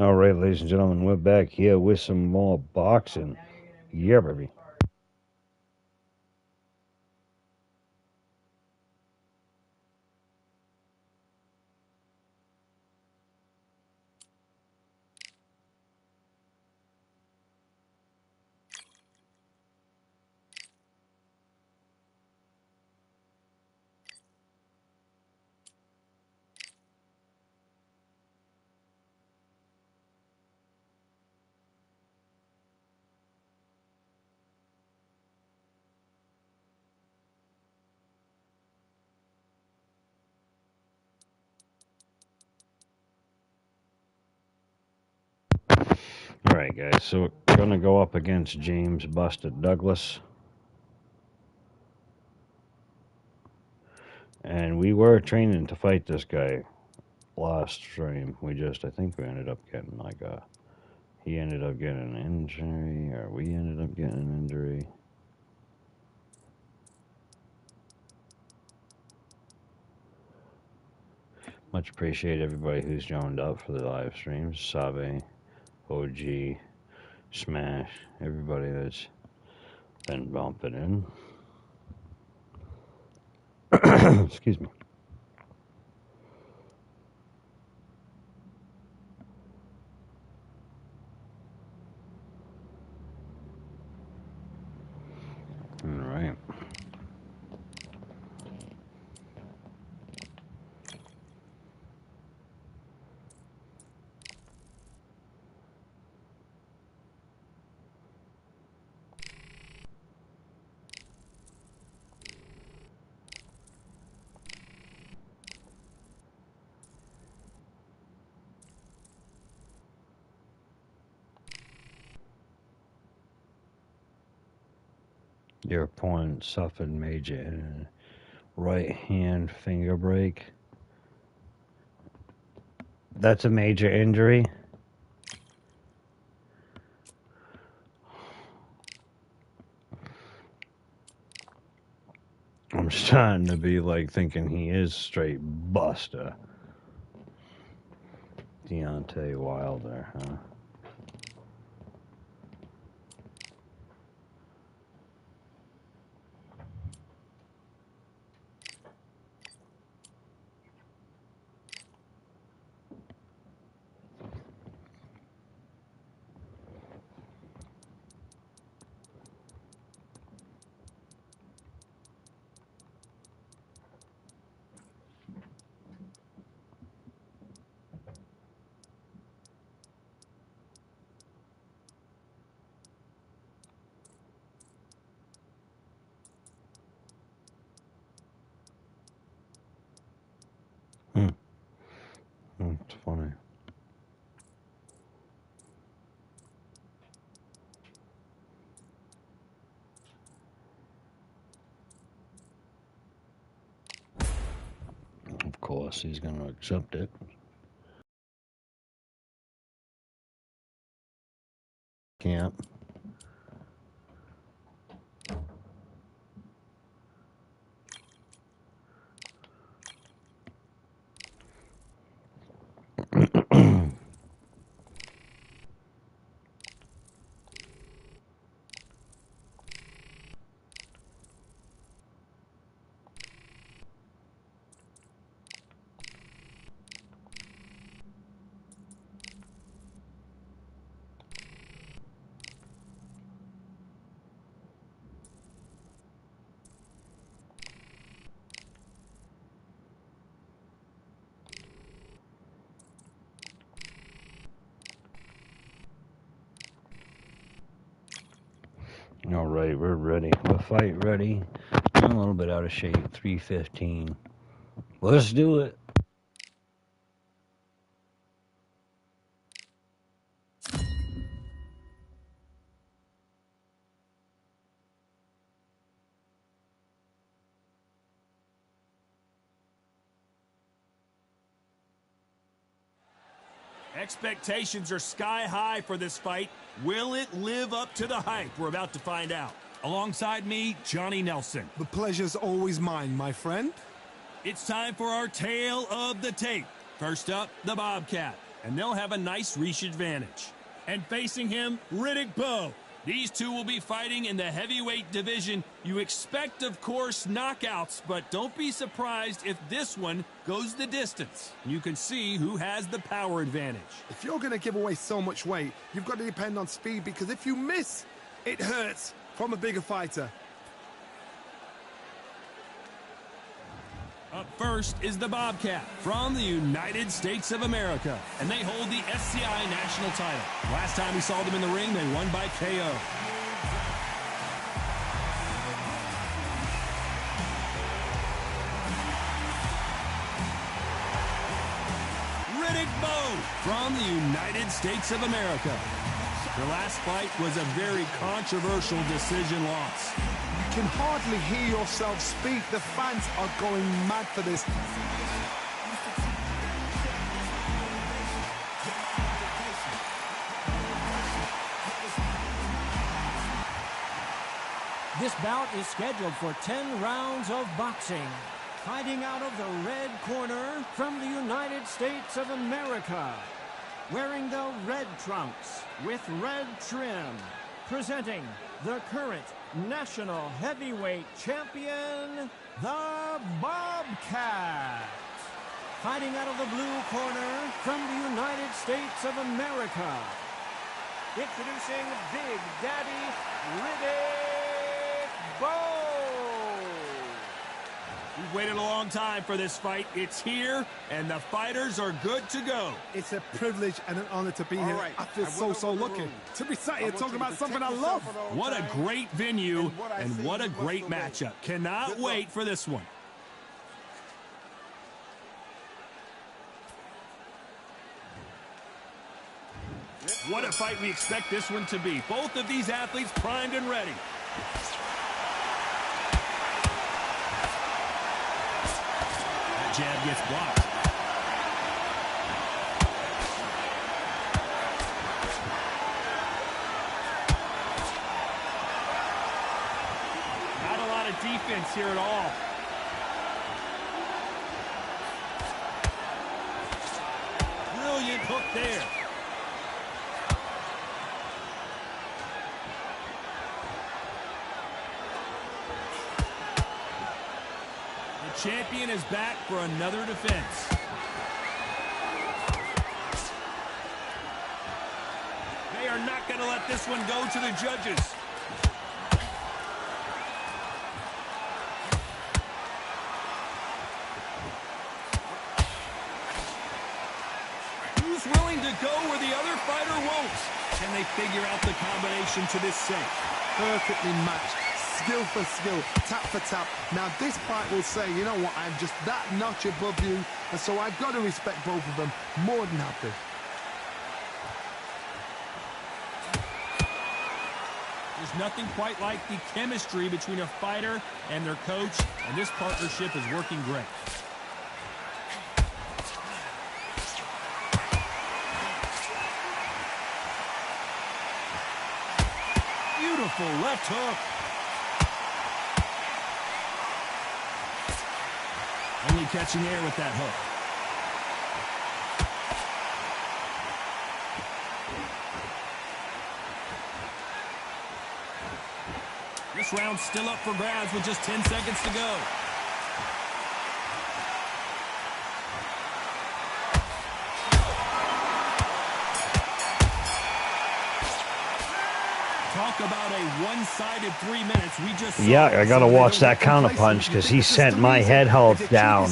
All right, ladies and gentlemen, we're back here with some more boxing. Yeah, baby. All right, guys, so we're going to go up against James Buster Douglas. And we were training to fight this guy last stream. I think we ended up getting he ended up getting an injury, or we ended up getting an injury. Much appreciate everybody who's joined up for the live streams. Sabe, OG, Smash, everybody that's been bumping in. Excuse me. All right. Your opponent suffered major right hand finger break. That's a major injury. I'm starting to be like thinking he is straight Buster. Deontay Wilder, huh? It's funny. Of course, he's going to accept it. Can't. All right, we're ready. We're fight ready. I'm a little bit out of shape. 3:15. Let's do it. Expectations are sky high for this fight. Will it live up to the hype? We're about to find out. Alongside me, Johnny Nelson. The pleasure's always mine, my friend. It's time for our tale of the tape. First up, the Bobcat. and they'll have a nice reach advantage. And facing him, Riddick Bowe. These two will be fighting in the heavyweight division. You expect, of course, knockouts, but don't be surprised if this one goes the distance. You can see who has the power advantage. If you're going to give away so much weight, you've got to depend on speed, because if you miss, it hurts from a bigger fighter. Up first is the Bobcat from the United States of America, and they hold the SCI national title. Last time we saw them in the ring, they won by KO. Riddick Bowe from the United States of America. Their last fight was a very controversial decision loss. You can hardly hear yourself speak. The fans are going mad for this. This bout is scheduled for 10 rounds of boxing. Fighting out of the red corner from the United States of America. Wearing the red trunks with red trim. Presenting the current national heavyweight champion, the Bobcat. Fighting out of the blue corner from the United States of America. Introducing Big Daddy Riddick Bowe. We've waited a long time for this fight. It's here, and the fighters are good to go. It's a privilege and an honor to be here. Right. I feel so lucky to be sat here talking about something I love. What a great venue, and what a great matchup. Cannot wait for this one. What a fight we expect this one to be. Both of these athletes primed and ready. That jab gets blocked. Not a lot of defense here at all. Brilliant hook there. Champion is back for another defense. They are not going to let this one go to the judges. Who's willing to go where the other fighter won't? Can they figure out the combination to this safe? Perfectly matched. Skill for skill, tap for tap. Now this fight will say, you know what, I'm just that notch above you, and so I've got to respect both of them more than happy. There's nothing quite like the chemistry between a fighter and their coach, and this partnership is working great. Beautiful left hook. Only catching air with that hook. This round's still up for grabs with just 10 seconds to go. Talk about a one-sided 3 minutes. We just Yeah, I gotta watch that counterpunch because he sent my head health down.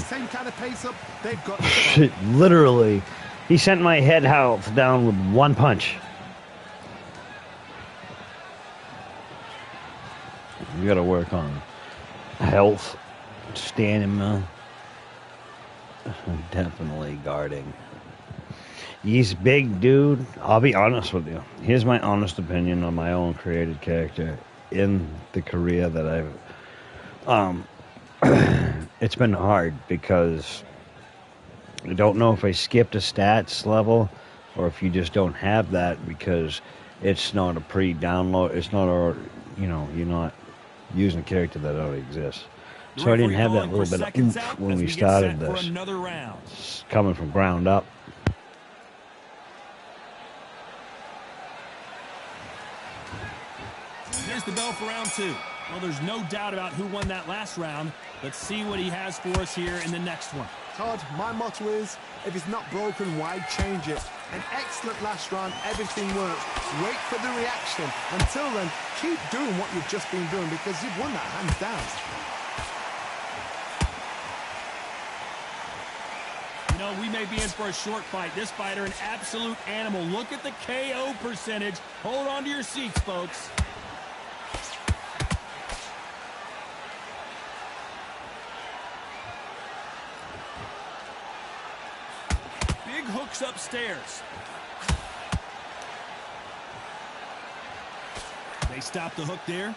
Literally, he sent my head health down with one punch. You gotta work on health, stamina, definitely guarding. He's big, dude. I'll be honest with you. Here's my honest opinion on my own created character in the career that I've... it's been hard because I don't know if I skipped a stats level or if you just don't have that because it's not a pre-download. It's not a, you're not using a character that already exists. So I didn't have that little bit of oomph when we started this. It's coming from ground up. the bell for round 2. Well, there's no doubt about who won that last round. Let's see what he has for us here in the next one. Todd, my motto is, if it's not broken, why change it? An excellent last round, everything works. Wait for the reaction. Until then, keep doing what you've just been doing because you've won that hands down. You know, we may be in for a short fight. This fighter, an absolute animal. Look at the KO percentage. Hold on to your seats, folks. Big hooks upstairs. They stop the hook there.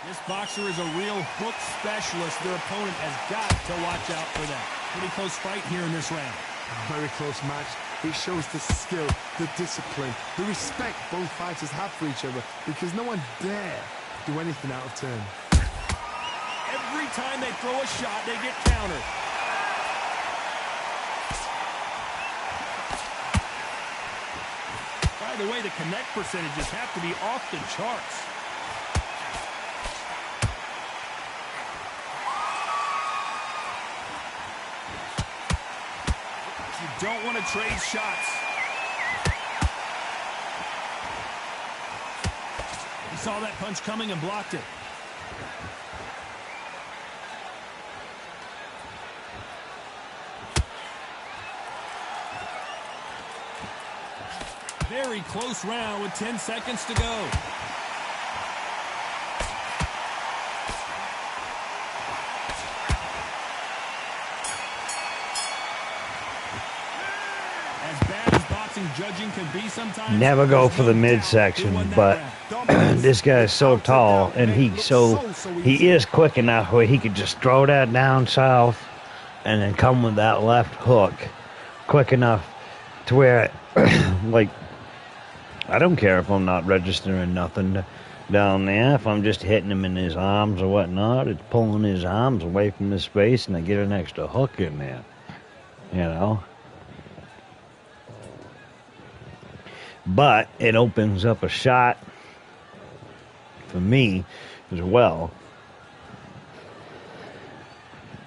This boxer is a real hook specialist. Their opponent has got to watch out for that. Pretty close fight here in this round. Very close match. It shows the skill, the discipline, the respect both fighters have for each other because no one dare do anything out of turn. Every time they throw a shot, they get countered. By the way, the connect percentages have to be off the charts. You don't want to trade shots. He saw that punch coming and blocked it. Very close round with 10 seconds to go. As bad as boxing judging can be sometimes. Never go for the midsection, but this guy is so tall and he is quick enough where he could just throw that down south and then come with that left hook quick enough to where like I don't care if I'm not registering nothing down there. If I'm just hitting him in his arms or whatnot, it's pulling his arms away from his face and I get an extra hook in there, you know. But it opens up a shot for me as well.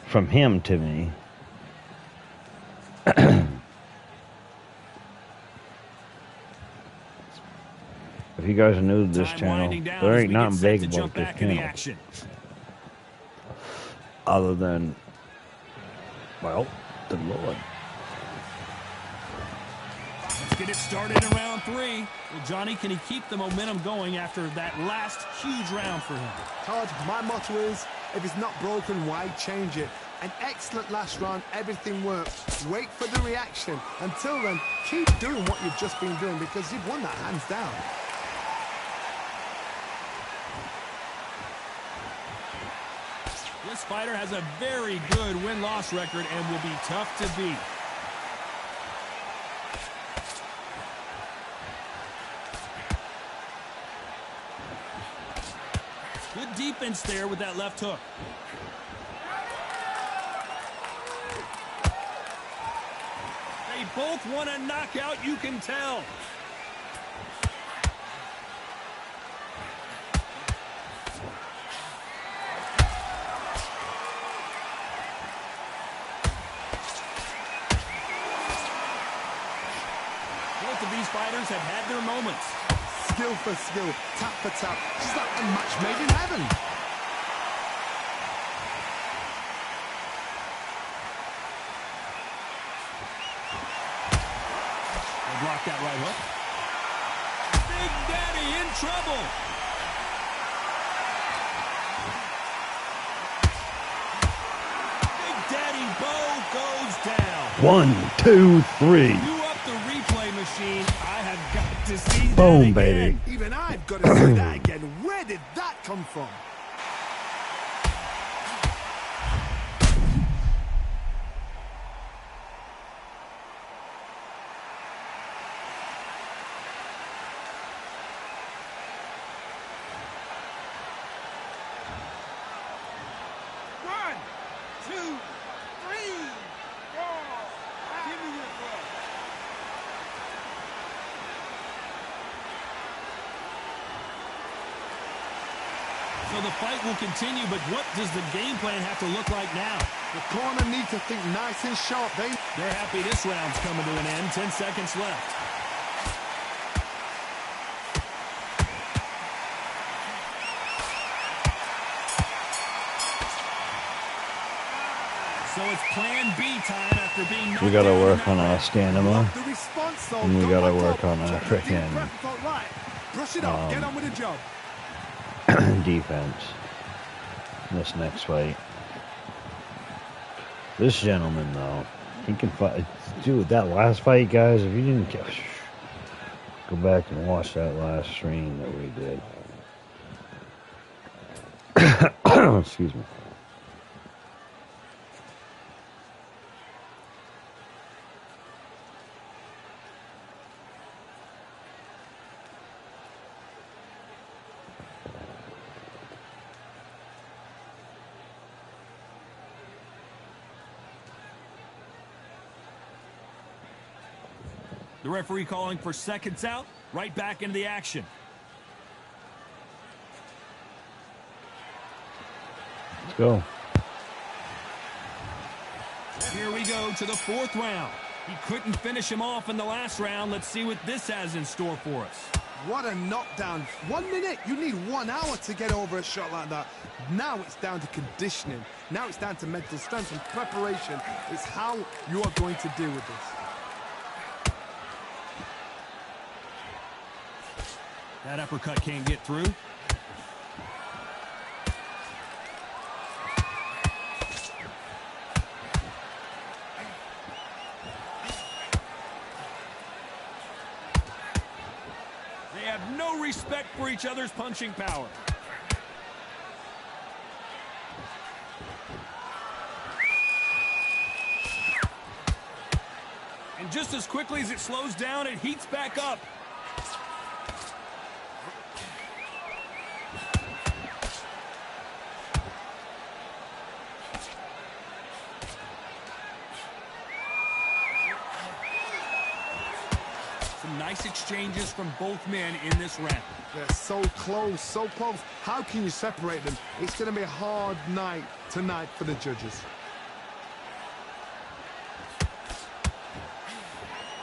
From him to me. If you guys are new to this channel, there ain't nothing big about this channel. Other than, well, the Lord. Let's get it started in round 3. Well, Johnny, can he keep the momentum going after that last huge round for him? Todd, my motto is, if it's not broken, why change it? An excellent last round, everything works. Wait for the reaction. Until then, keep doing what you've just been doing because you've won that hands down. This fighter has a very good win-loss record and will be tough to beat. Good defense there with that left hook. They both want a knockout, you can tell. Both of these fighters have had their moments. Skill for skill, tap for tap, just like a match made in heaven. They blocked that right hook. Big Daddy in trouble. Big Daddy Bo goes down. 1, 2, 3. You up the replay machine. I have got to see that Boom, again. baby. Even I've got to see that again. Where did that come from? One, two, three, four. So the fight will continue, but what does the game plan have to look like now? The corner needs to think nice and sharp. They're happy this round's coming to an end. 10 seconds left. So it's plan B time after being knocked We got to down work in on that our round. stamina. the response, though. And we Go gotta back work up. on our Take a deep frickin', breath, thought, right. Brush it off. Get on with the job. Defense. This next fight. This gentleman, though, he can fight. Dude, that last fight, guys, if you didn't go back and watch that last stream that we did. Excuse me. The referee calling for seconds out, right back into the action. Let's go. Here we go to the fourth round. He couldn't finish him off in the last round. Let's see what this has in store for us. What a knockdown. 1 minute. You need 1 hour to get over a shot like that. Now it's down to conditioning. Now it's down to mental strength and preparation. It's how you are going to deal with this. That uppercut can't get through. They have no respect for each other's punching power. And just as quickly as it slows down, it heats back up. Nice exchanges from both men in this round. They're so close, so close. How can you separate them? It's going to be a hard night tonight for the judges.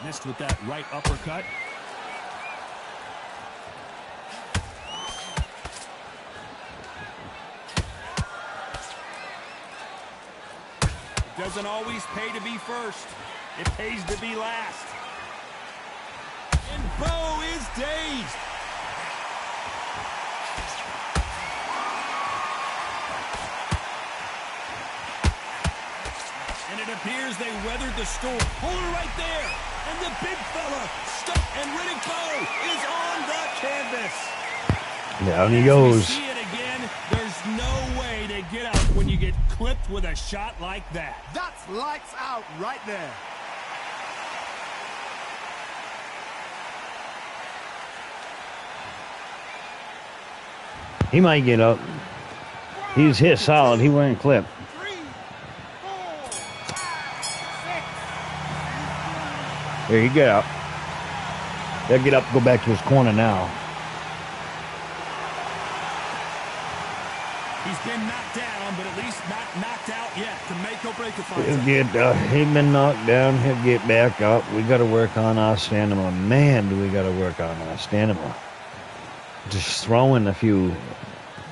Missed with that right uppercut. It doesn't always pay to be first. It pays to be last. And Bo is dazed. And it appears they weathered the storm. Hold it right there. And the big fella stuck, and Riddick Bowe is on the canvas. Down he As goes. we see it again, there's no way to get up when you get clipped with a shot like that. That's lights out right there. He might get up. He's hit solid. He weren't clipped. 3, 4, 5, 6. Here, he get up. He'll get up, go back to his corner now. He's been knocked down, but at least not knocked out yet to make or break the fight. He's been knocked down. He'll get back up. We got to work on our stamina. Man, do we got to work on our stamina. Just throwing a few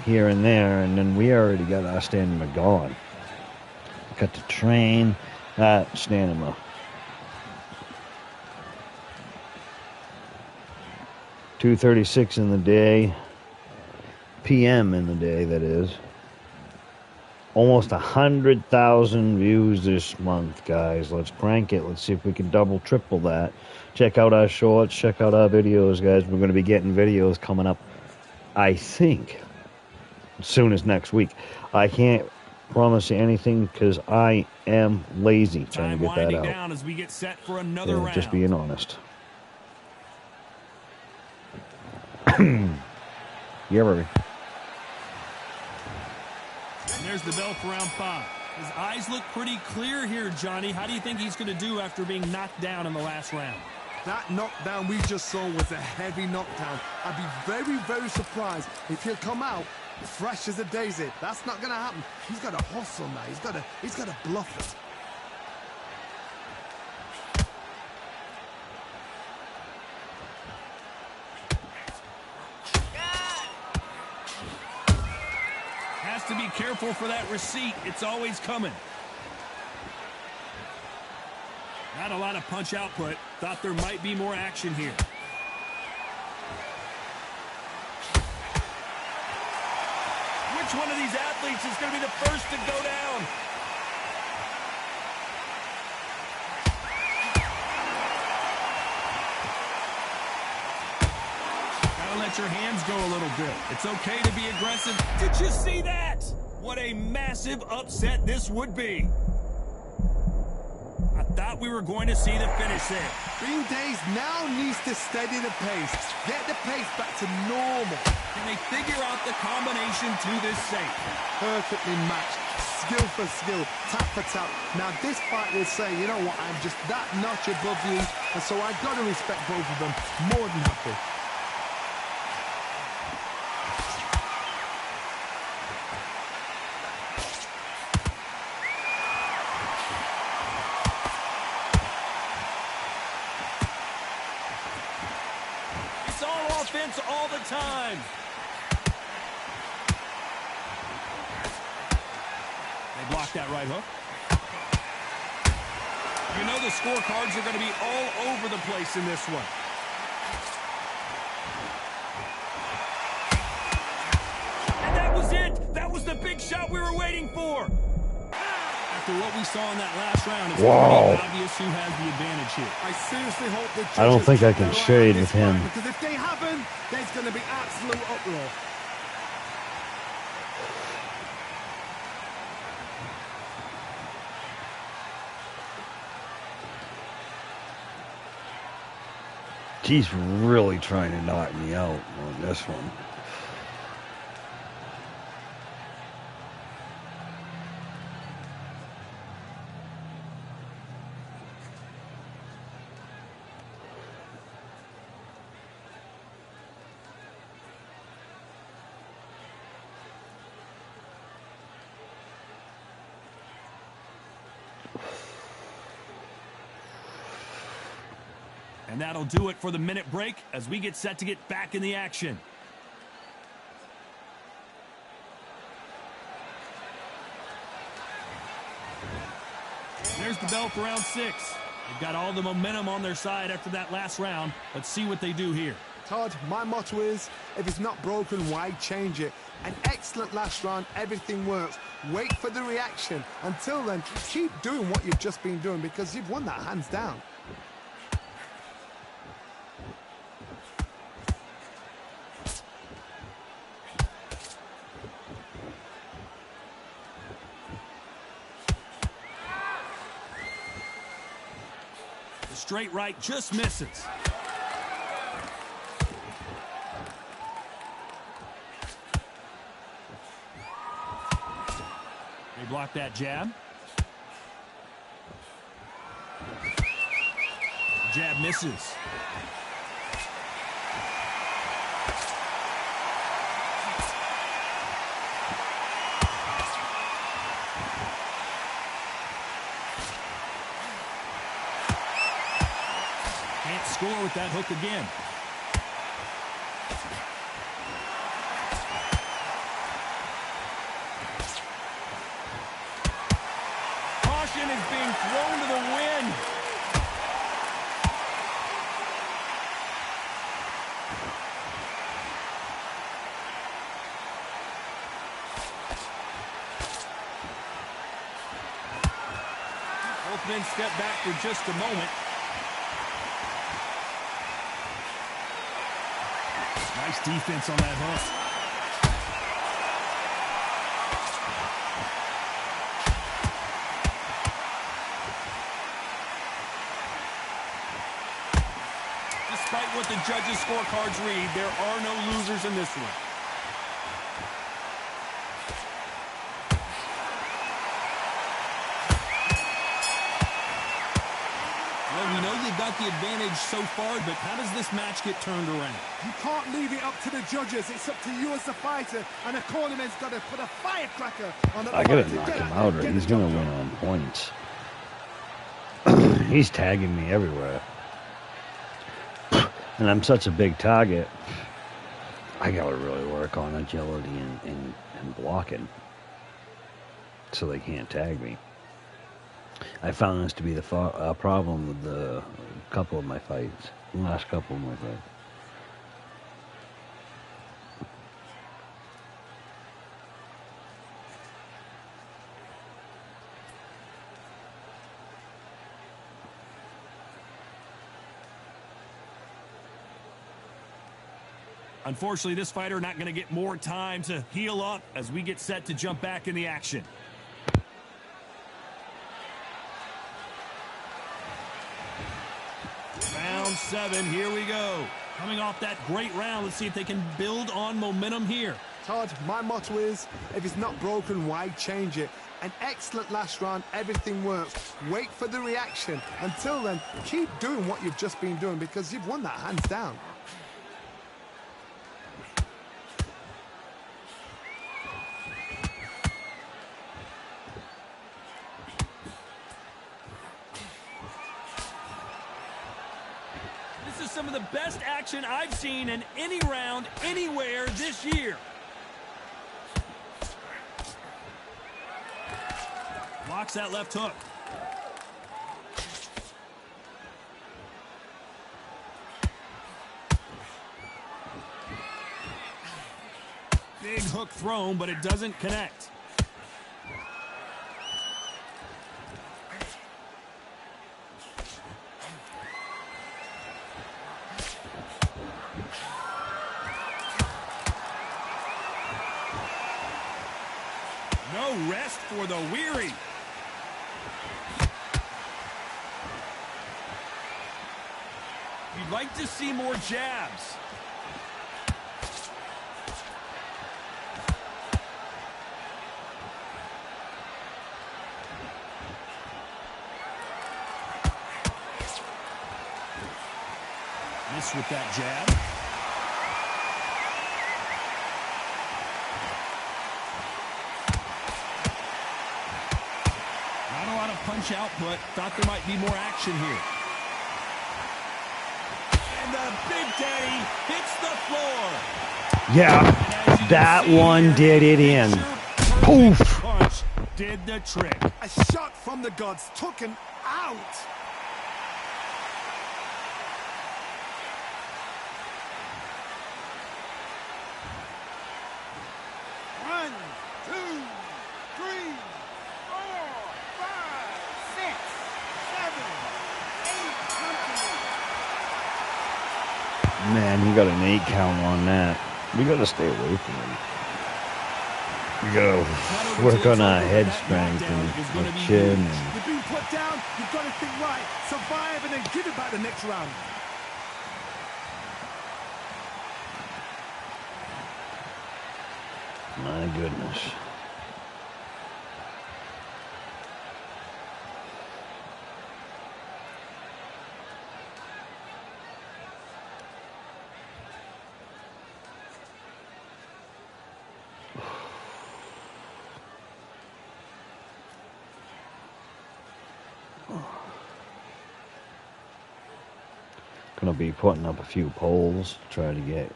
here and there, and then we already got our stamina going. Got to train that stamina. 2:36 in the day, p.m. in the day, that is. Almost 100,000 views this month, guys. Let's crank it. Let's see if we can double, triple that. Check out our shorts. Check out our videos, guys. We're going to be getting videos coming up, I think, as soon as next week. I can't promise you anything because I am lazy trying to get that out. Down as we get set for another round. Just being honest. Yeah, baby. And there's the bell for round 5. His eyes look pretty clear here, Johnny. How do you think he's going to do after being knocked down in the last round? That knockdown we just saw was a heavy knockdown. I'd be very, very surprised if he'll come out fresh as a daisy. That's not going to happen. He's got to hustle now. He's got to bluff it. Has to be careful for that receipt. It's always coming. Not a lot of punch output. Thought there might be more action here. Which one of these athletes is going to be the first to go down? Gotta let your hands go a little bit. It's okay to be aggressive. Did you see that? What a massive upset this would be. I thought we were going to see the finish there. Green Days now needs to steady the pace. Get the pace back to normal. Can they figure out the combination to this safe? Perfectly matched. Skill for skill. Tap for tap. Now this fight will say, you know what, I'm just that notch above you. And so I've got to respect both of them. More than happy. Offense all the time. They block that right hook. You know the scorecards are going to be all over the place in this one. And that was it. That was the big shot we were waiting for. After what we saw in that last round, it's pretty obvious who has the advantage here. I seriously hope the judges I don't think I can shade with him. Because if they haven't, there's going to be absolute uproar. He's really trying to knock me out on this one. And that'll do it for the minute break as we get set to get back in the action. There's the bell for round 6. They've got all the momentum on their side after that last round. Let's see what they do here. Todd, my motto is, if it's not broken, why change it? An excellent last round, everything works. Wait for the reaction. Until then, keep doing what you've just been doing because you've won that hands down. Straight right just misses. They block that jab. Jab misses. Score with that hook again. Caution is being thrown to the wind. Both men step back for just a moment. Nice defense on that hook. Despite what the judges' scorecards read, there are no losers in this one. Well, we know you've got got the advantage so far, but how does this match get turned around? You can't leave it up to the judges. It's up to you as the fighter, and a cornerman's got to put a firecracker on the I gotta knock him out, or he's gonna win on points. He's tagging me everywhere. And I'm such a big target. I gotta really work on agility and blocking so they can't tag me. I found this to be the problem with the couple of my fights, the last couple of my fights. Unfortunately, this fighter not going to get more time to heal up as we get set to jump back in the action. Round 7, here we go. Coming off that great round, let's see if they can build on momentum here. Todd, my motto is, if it's not broken, why change it? An excellent last round, everything works. Wait for the reaction. Until then, keep doing what you've just been doing because you've won that hands down. This is some of the best action I've seen in any round, anywhere this year. Blocks that left hook. Big hook thrown, but it doesn't connect. No rest for the weary. You'd like to see more jabs. Miss with that jab. Not a lot of punch output. Thought there might be more action here. And the Big Daddy hits the floor. Yeah, that one did it in. Poof! Punch did the trick. A shot from the gods took him out. One, two, three, 4, 5, 6, 7, 8. Man, he got an 8 count on that. We gotta stay away from him. We gotta work on our head strength and our chin. You've been put down, you've got to think right, survive and then give it back the next round. My goodness. Gonna be putting up a few polls to try to get,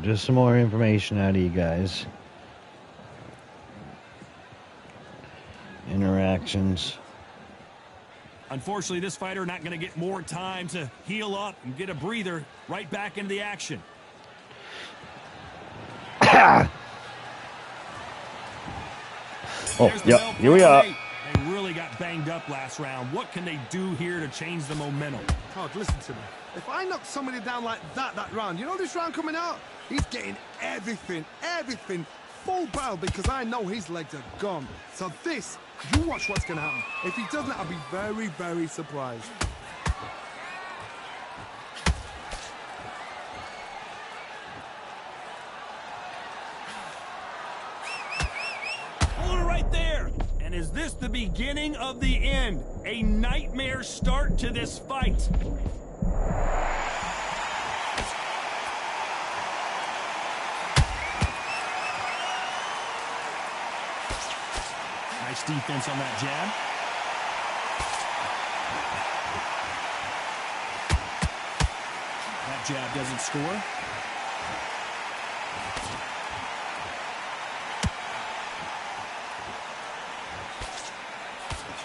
just some more information out of you guys. Interactions. Unfortunately, this fighter not going to get more time to heal up and get a breather. Right back into the action. Oh, yep, here we are. They really got banged up last round. What can they do here to change the momentum? Todd, listen to me. If I knock somebody down like that round, you know this round coming out? He's getting everything, full barrel because I know his legs are gone. So this, you watch what's going to happen. If he doesn't, I'll be very, very surprised. And is this the beginning of the end? A nightmare start to this fight. Nice defense on that jab. That jab doesn't score.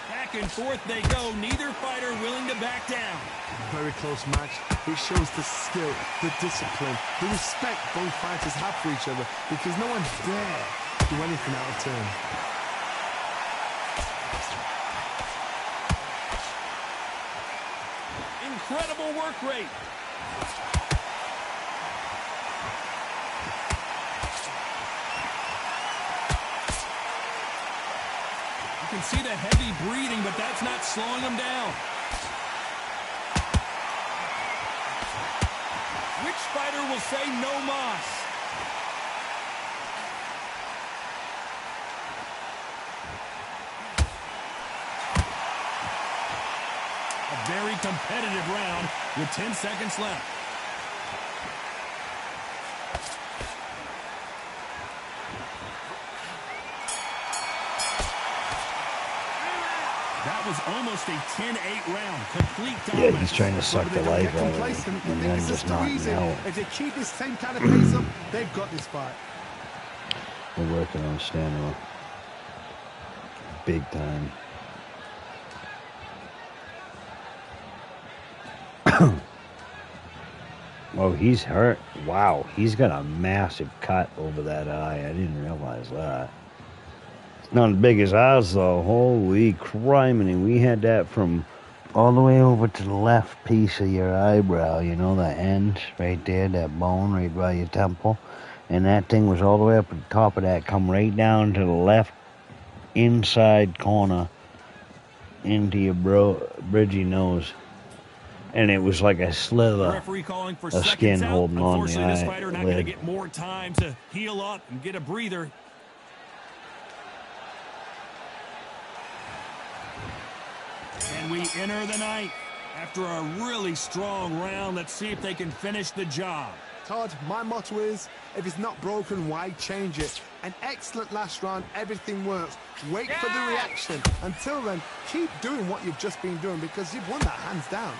Back and forth they go. Neither fighter willing to back down. Very close match. It shows the skill, the discipline, the respect both fighters have for each other, because no one dare do anything out of turn. Incredible work rate. You can see the heavy breathing, but that's not slowing him down. Which fighter will say no mas? A very competitive round with 10 seconds left. That was almost a 10-8 round. Complete dominance. Yeah, he's trying to suck the life out of it and then just knocking out. If they keep this same kind of pace up, they've got this fight. We're working on stamina. Big time. Oh, he's hurt. Wow, he's got a massive cut over that eye. I didn't realize that. It's not as big as ours, though. Holy criminy. We had that from all the way over to the left piece of your eyebrow. You know, the end right there, that bone right by your temple. And that thing was all the way up at the top of that. Come right down to the left inside corner into your bridgy nose. And it was like a sliver of skin holding on the Unfortunately, this fighter not going to eyelid. get more time to heal up and get a breather. And we enter the ninth. After a really strong round, let's see if they can finish the job. Todd, my motto is, if it's not broken, why change it? An excellent last round, everything works. Wait for the reaction. Until then, keep doing what you've just been doing, because you've won that hands down.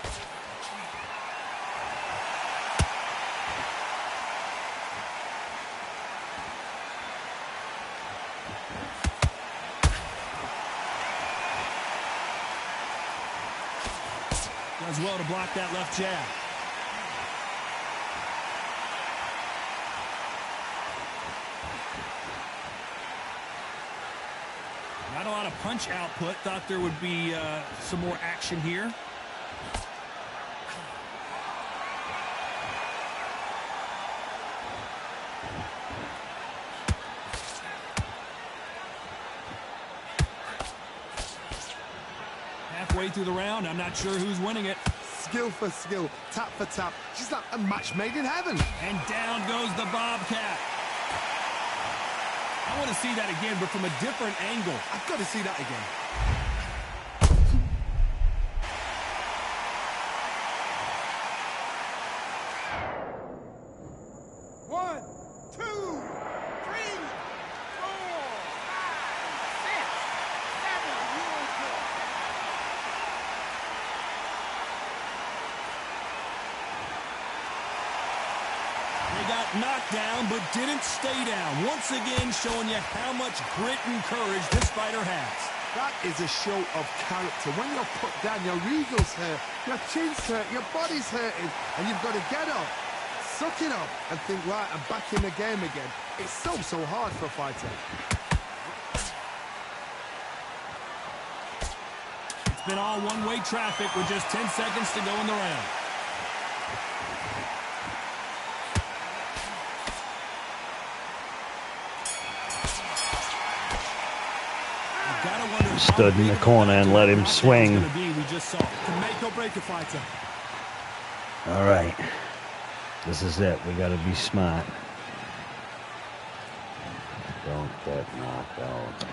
Does well to block that left jab. Not a lot of punch output. Thought there would be some more action here. Halfway through the round, I'm not sure who's winning it. Skill for skill, tap for tap. She's like a match made in heaven. And down goes the Bobcat. I want to see that again, but from a different angle. I've got to see that again. One, two, three, four, five, six, seven. They got knocked down, but didn't stay down. Once again, showing you how much grit and courage this fighter has. That is a show of character. When you're put down, your eagles hurt, your chin's hurt, your body's hurting, and you've got to get up, suck it up, and think, right, I'm back in the game again. It's so hard for a fighter. It's been all one-way traffic with just 10 seconds to go in the round. Stood in the corner and let him swing. We just saw To make or break a fighter. All right. This is it. We got to be smart. Don't get knocked out.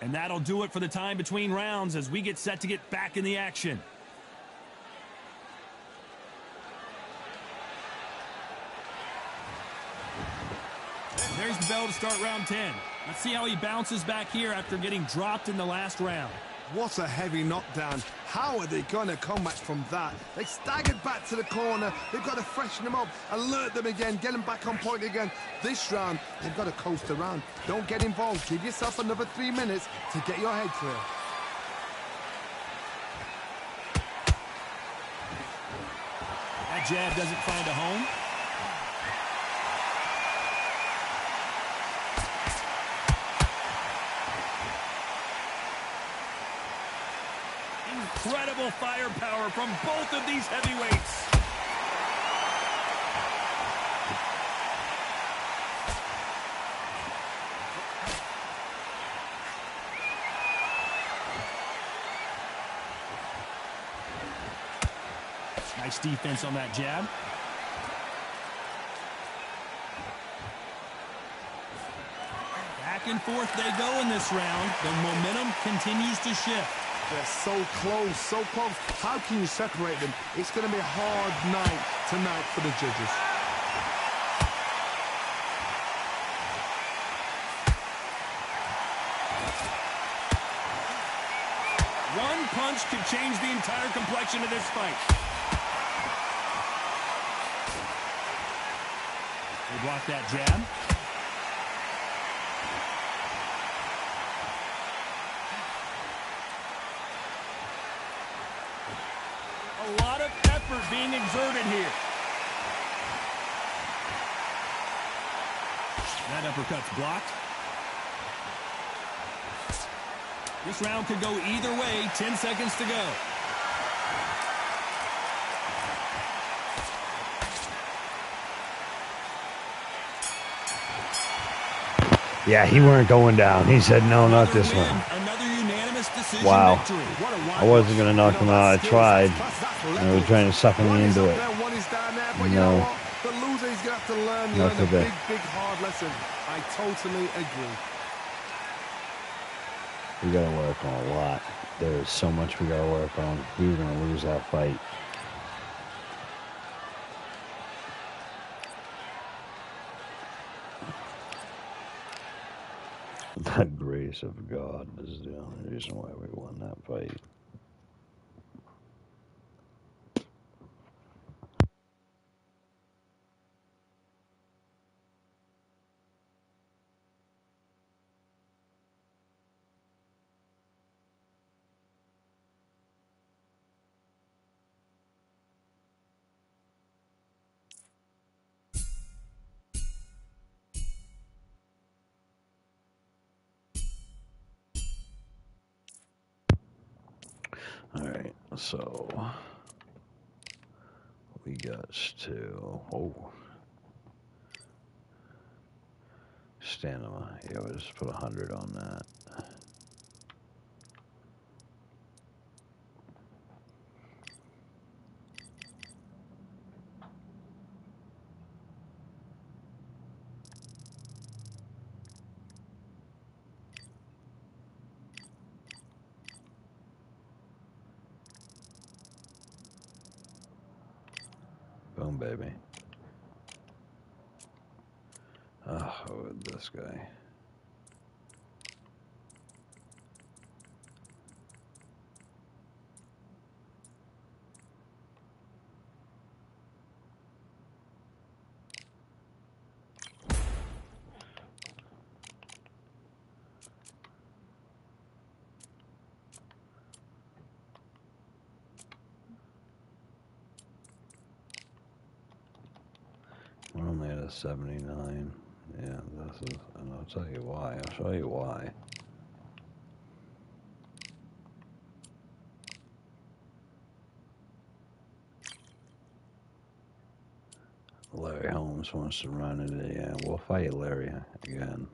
And that'll do it for the time between rounds as we get set to get back in the action. There's the bell to start round 10. Let's see how he bounces back here after getting dropped in the last round. What a heavy knockdown. How are they going to come back from that? They staggered back to the corner. They've got to freshen them up, alert them again, get them back on point again. This round, they've got to coast around. Don't get involved. Give yourself another 3 minutes to get your head clear. That jab doesn't find a home. Incredible firepower from both of these heavyweights. Nice defense on that jab. Back and forth they go in this round. The momentum continues to shift. They're so close, so close. How can you separate them? It's going to be a hard night tonight for the judges. One punch could change the entire complexion of this fight. They block that jab. A lot of effort being exerted here. That uppercut's blocked. This round could go either way. 10 seconds to go. Yeah, he weren't going down. He said, no, not this one. Another unanimous decision Wow. victory. I wasn't going to knock him out. I tried. I was trying to sucker me into it. One is down there, but you No. know what? The loser is going to have to learn Not a today. big, hard lesson. I totally agree. We got to work on a lot. There's so much we got to work on. We were going to lose that fight. The grace of God is the only reason why we won that fight. Alright, so we got to stamina. Yeah, we'll just put 100 on that. Boom, baby. Oh, this guy. We're only at a 79. Yeah, this is, and I'll tell you why. I'll show you why. Larry Holmes wants to run it. Yeah, we'll fight Larry again.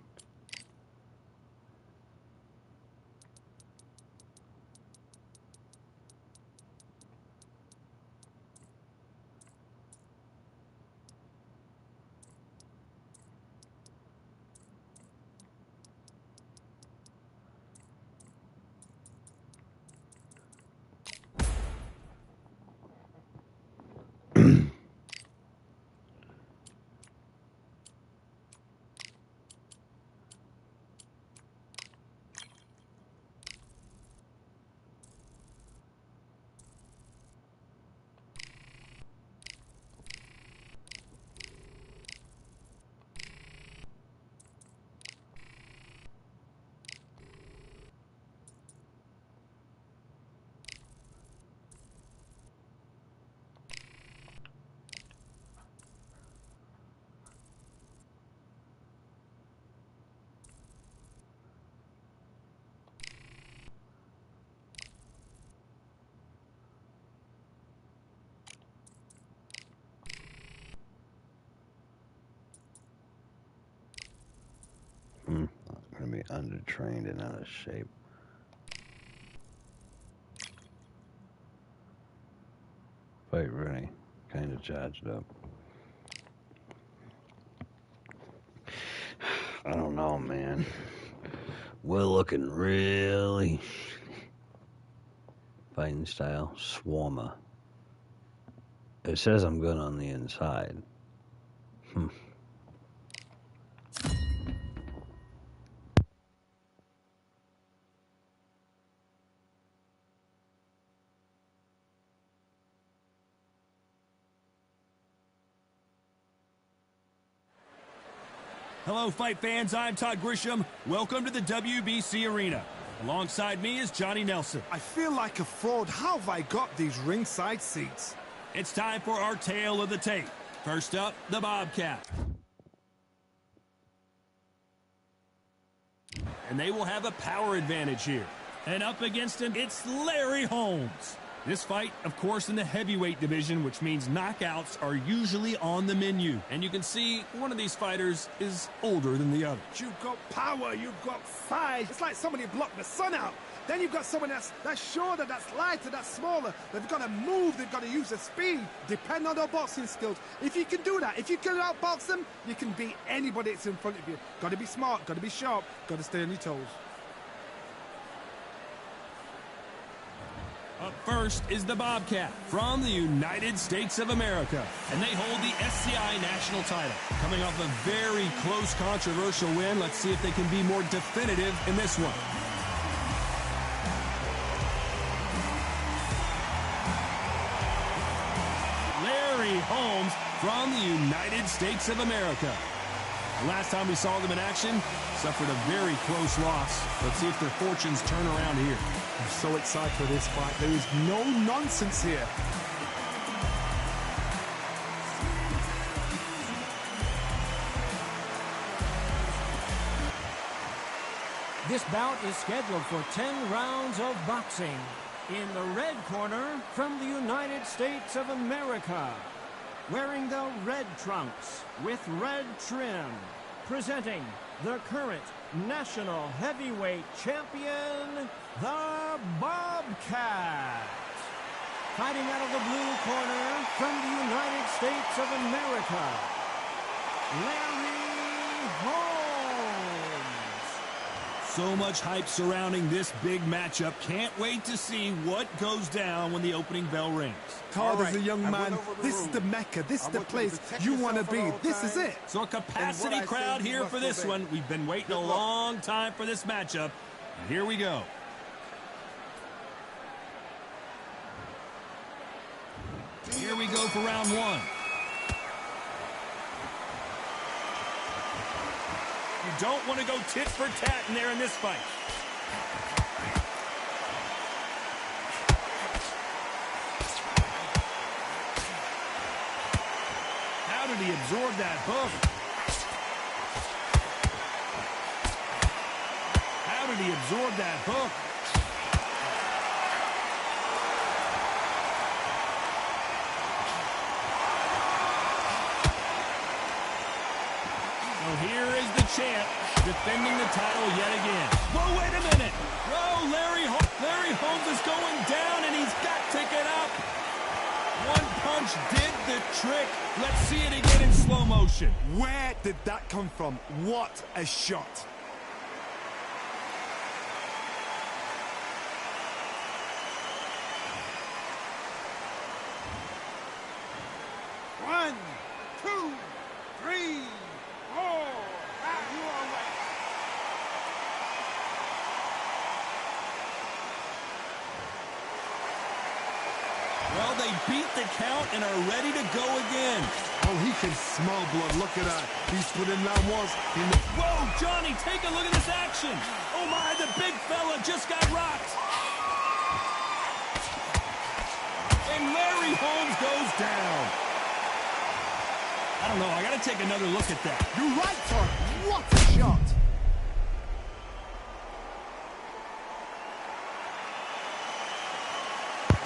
very undertrained and out of shape. Fight really kind of charged up. I don't know, man. We're looking really fighting style. Swarmer. It says I'm good on the inside. Hello, fight fans. I'm Todd Grisham. Welcome to the WBC Arena. Alongside me is Johnny Nelson. I feel like a fraud. How have I got these ringside seats? It's time for our tale of the tape. First up, the Bobcat. And they will have a power advantage here. And up against him, it's Larry Holmes. This fight, of course, in the heavyweight division, which means knockouts are usually on the menu. And you can see one of these fighters is older than the other. You've got power, you've got size. It's like somebody blocked the sun out. Then you've got someone that's shorter, that's lighter, that's smaller. They've got to move, they've got to use their speed. Depend on their boxing skills. If you can do that, if you can outbox them, you can beat anybody that's in front of you. Got to be smart, got to be sharp, got to stay on your toes. Up first is the Bobcat from the United States of America. And they hold the SCI national title. Coming off a very close, controversial win, let's see if they can be more definitive in this one. Larry Holmes from the United States of America. The last time we saw them in action, suffered a very close loss. Let's see if their fortunes turn around here. I'm so excited for this fight. There is no nonsense here. This bout is scheduled for 10 rounds of boxing. In the red corner, from the United States of America, wearing the red trunks with red trim, presenting the current national heavyweight champion, the Bobcat. Fighting out of the blue corner, from the United States of America, Larry Holmes. So much hype surrounding this big matchup. Can't wait to see what goes down when the opening bell rings. Todd, as a young man, this is the Mecca. This is the place you want to be. This is it. So a capacity crowd here for this one. We've been waiting a long time for this matchup. And here we go. Here we go for round one. You don't want to go tit for tat in there in this fight. How did he absorb that hook? How did he absorb that hook? So here is the champ defending the title yet again. Whoa, wait a minute. Whoa, Larry Holmes is going down, and he's got to get up. One punch did the trick. Let's see it again in slow motion. Where did that come from? What a shot. One, two, three, four. Now you are away. Well, they beat the count and are ready to go again. Oh, he can smell blood. Look at that. He's put in round one. Whoa, Johnny, take a look at this action. Oh, my, the big fella just got rocked. And Larry Holmes goes down. I don't know. I got to take another look at that. You're right, Todd. What a shot.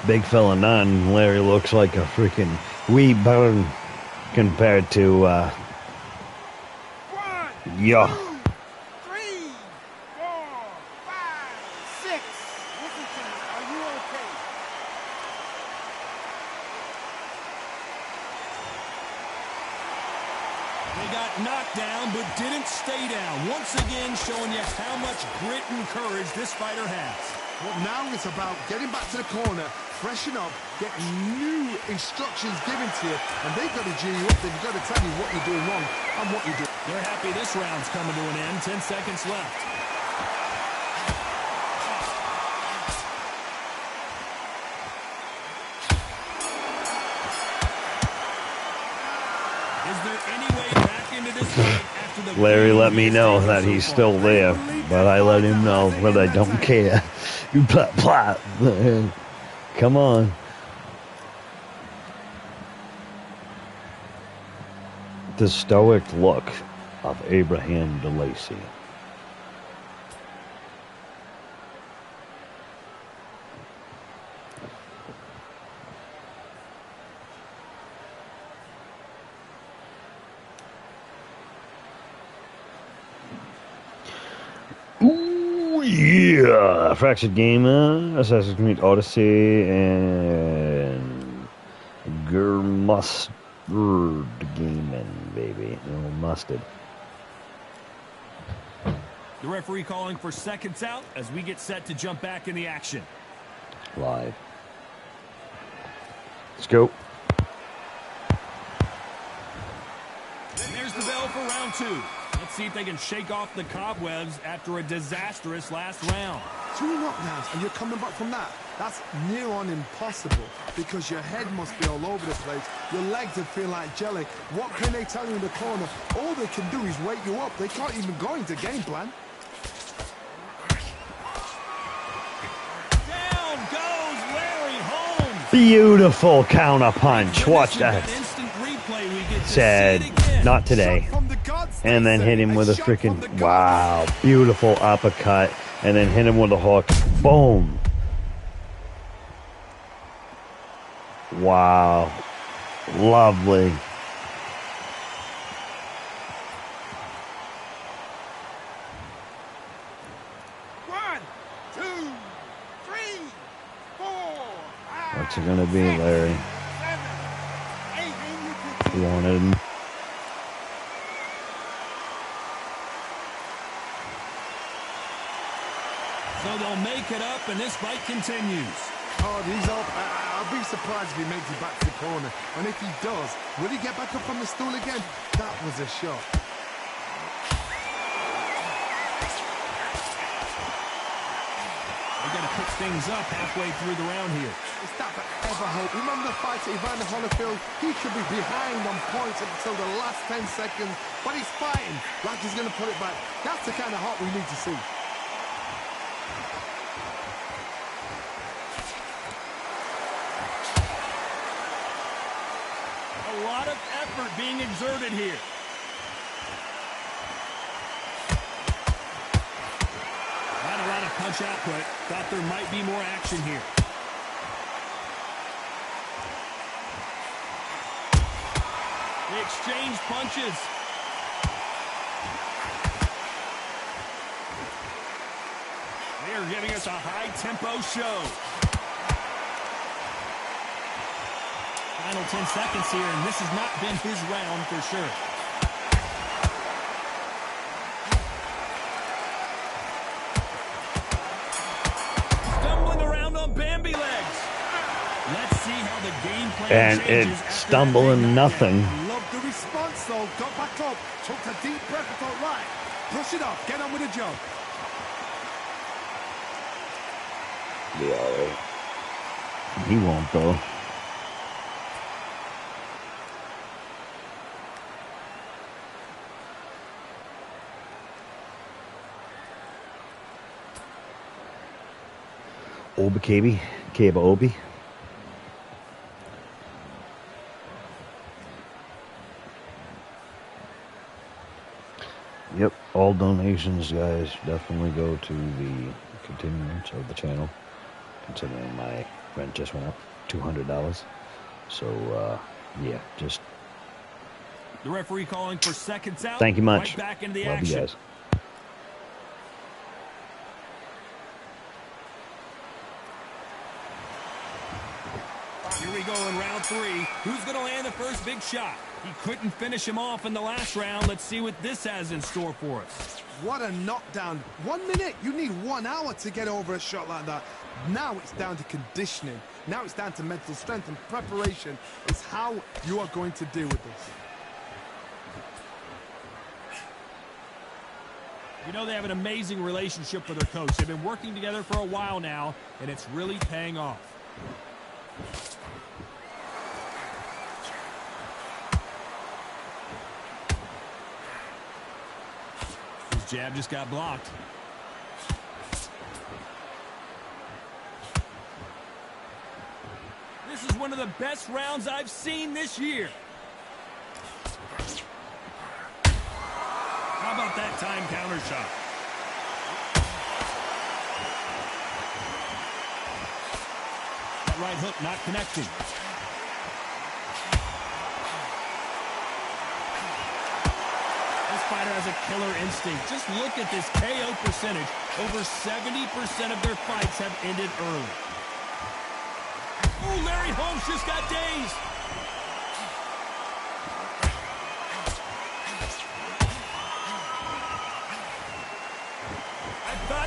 Big fella none. Larry looks like a freaking wee bone compared to One, yeah. two, three, They got knocked down, but didn't stay down. Once again, showing you how much grit and courage this fighter has. Well, now it's about getting back to the corner, freshen up, get new instructions given to you, and they've got to G you up. They've got to tell you what you're doing wrong and what you're doing. They're happy this round's coming to an end. 10 seconds left. Is there any way back into this fight after the Larry let me know that he's still there, but I let him know, but I don't care. You plot, plot. Come on. The stoic look of Abraham LACY. Ooh, yeah. Fractured Gamer, Assassin's Creed Odyssey, and Mustard Gaming, baby. No mustard. The referee calling for seconds out as we get set to jump back in the action. Live. Let's go. And there's the bell for round 2. Let's see if they can shake off the cobwebs after a disastrous last round. 2 knockdowns and you're coming back from that. That's near on impossible because your head must be all over the place. Your legs would feel like jelly. What can they tell you in the corner? All they can do is wake you up. They can't even go into game plan. Down goes Larry Holmes. Beautiful counter punch. Watch that. Instant replay, we get to Said, see it again. not today. From the gods, And then hit him with a freaking, wow, beautiful uppercut. And then hit him with a hook. Boom. Wow. Lovely. One, two, three, four, five, What's it gonna be, Larry? 7, 8, You wanted him. So they'll make it up, and this fight continues. Oh, he's up. I'll be surprised if he makes it back to the corner. And if he does, will he get back up on the stool again? That was a shot. They're going to pick things up halfway through the round here. Is that ever hope? Remember the fight at Evander Holyfield? He could be behind on points until the last 10 seconds, but he's fighting like he's going to put it back. That's the kind of heart we need to see. A lot of effort being exerted here. Not a lot of punch output. Thought there might be more action here. They exchange punches. They are giving us a high-tempo show. Final 10 seconds here, and this has not been his round for sure. Stumbling around on Bambi legs. Let's see how the game plan And changes it's after stumbling that big nothing. Love the response, though. Got back up, took a deep breath and thought, right, brush it off, get on with the job. Be alright. He won't, though. Obi Kabi, Kaba Obi. Yep, all donations, guys, definitely go to the continuance of the channel. Considering my rent just went up $200. So, yeah, just The referee calling for seconds out. thank you much. Right back into the Love action. you guys. Here we go in round 3. Who's going to land the first big shot? He couldn't finish him off in the last round. Let's see what this has in store for us. What a knockdown. 1 minute, you need 1 hour to get over a shot like that. Now it's down to conditioning. Now it's down to mental strength and preparation. It's how you are going to deal with this. You know, they have an amazing relationship with their coach. They've been working together for a while now, and it's really paying off. His jab just got blocked. This is one of the best rounds I've seen this year. How about that time counter shot? That right hook not connecting. This fighter has a killer instinct. Just look at this KO percentage. Over 70% of their fights have ended early. Ooh, Larry Holmes just got dazed.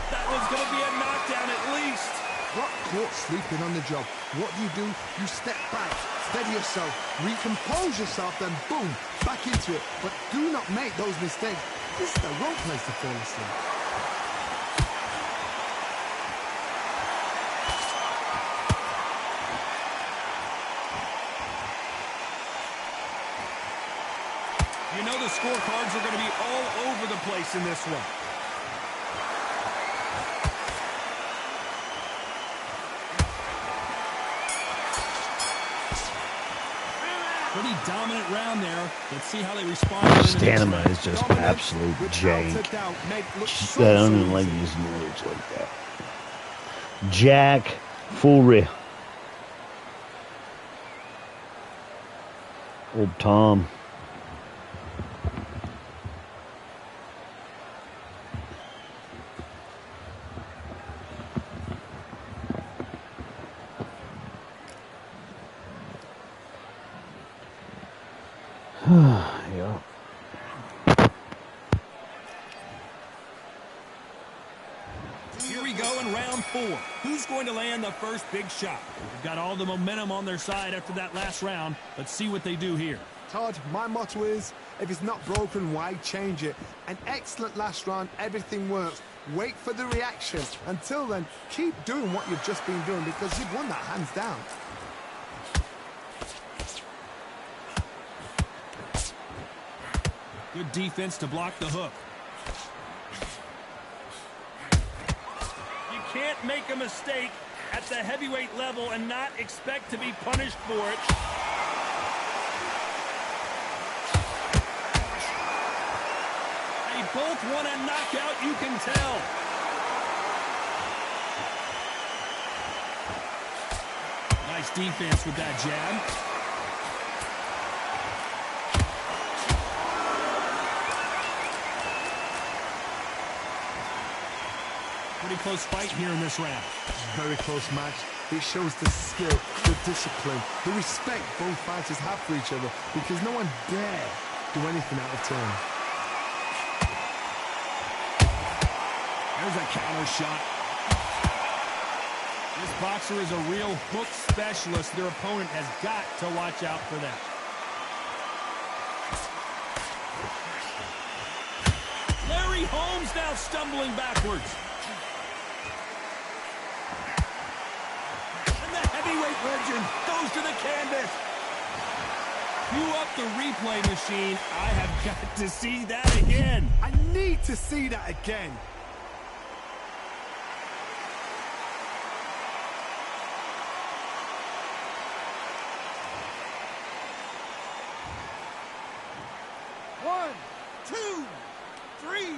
That was going to be a knockdown at least. Got caught sleeping on the job. What do? You step back, steady yourself, recompose yourself, then boom, back into it. But do not make those mistakes. This is the wrong place to fall asleep. You know the scorecards are going to be all over the place in this one. Pretty dominant round there. Let's see how they respond. Stamina is just absolute jank. I don't even like using words like that. Jack Fury. Old Tom. Yeah. Here we go in round 4. Who's going to land the first big shot? They've got all the momentum on their side after that last round. Let's see what they do here. Todd, my motto is, if it's not broken, why change it? An excellent last round, everything works. Wait for the reaction. Until then, keep doing what you've just been doing because you've won that hands down. Good defense to block the hook. You can't make a mistake at the heavyweight level and not expect to be punished for it. They both want a knockout, you can tell. Nice defense with that jab. Pretty close fight here in this round. Very close match. It shows the skill, the discipline, the respect both fighters have for each other because no one dare do anything out of turn. There's a counter shot. This boxer is a real hook specialist. Their opponent has got to watch out for that. Larry Holmes now stumbling backwards. Heavyweight legend goes to the canvas. Cue up the replay machine. I have got to see that again. I need to see that again. One, two, three.